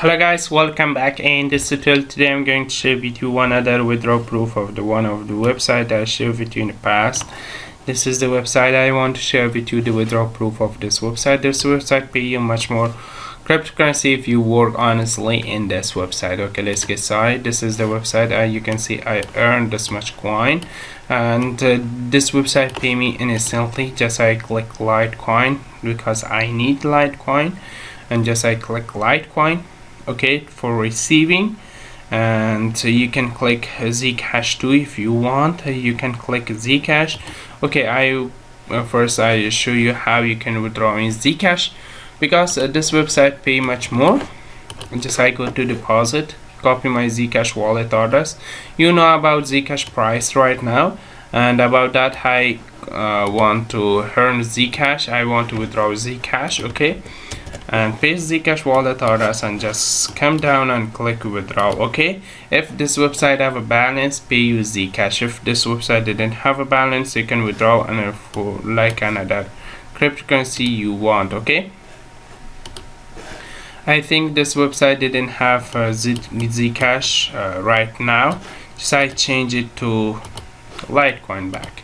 Hello guys, welcome back. In this tutorial today I'm going to share with you one other withdrawal proof of the one of the website I shared with you in the past. This is the website I want to share with you, the withdrawal proof of this website. This website pay you much more cryptocurrency if you work honestly in this website. Okay, let's get started. This is the website. You can see I earned this much coin, and this website pay me instantly. Just I click Litecoin because I need Litecoin, and just I click Litecoin, okay, for receiving. And you can click Zcash too if you want. You can click Zcash. Okay, first I show you how you can withdraw in Zcash, because this website pay much more. Just I go to deposit, copy my Zcash wallet address. You know about Zcash price right now, and about that I want to earn Zcash. I want to withdraw Zcash, okay, and paste Zcash wallet address and just come down and click withdraw. Okay, if this website have a balance, pay you Zcash. If this website didn't have a balance, you can withdraw and for like another cryptocurrency you want. Okay, I think this website didn't have Zcash right now. Just I change it to Litecoin back.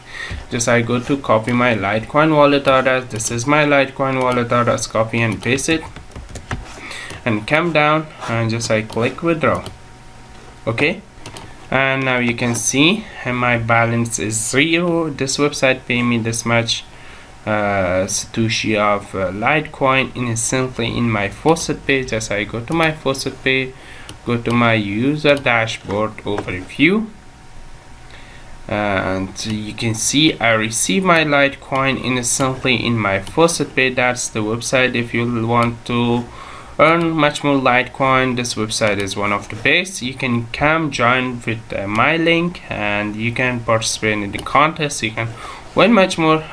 Just I go to copy my Litecoin wallet address. This is my Litecoin wallet address. Copy and paste it and come down and just I click withdraw. Okay, and now you can see my balance is 0. This website pay me this much Satoshi of Litecoin instantly in my Faucetpay. Just I go to my Faucetpay, go to my user dashboard overview, and you can see I receive my Litecoin instantly in my Faucetpay. That's the website. If you want to earn much more Litecoin, this website is one of the best. You can come join with my link, and you can participate in the contest. You can win much more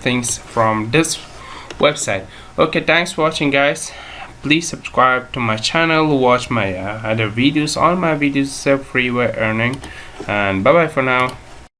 things from this website. Okay, thanks for watching guys. Please subscribe to my channel, watch my other videos. All my videos are free way earning, and bye bye for now.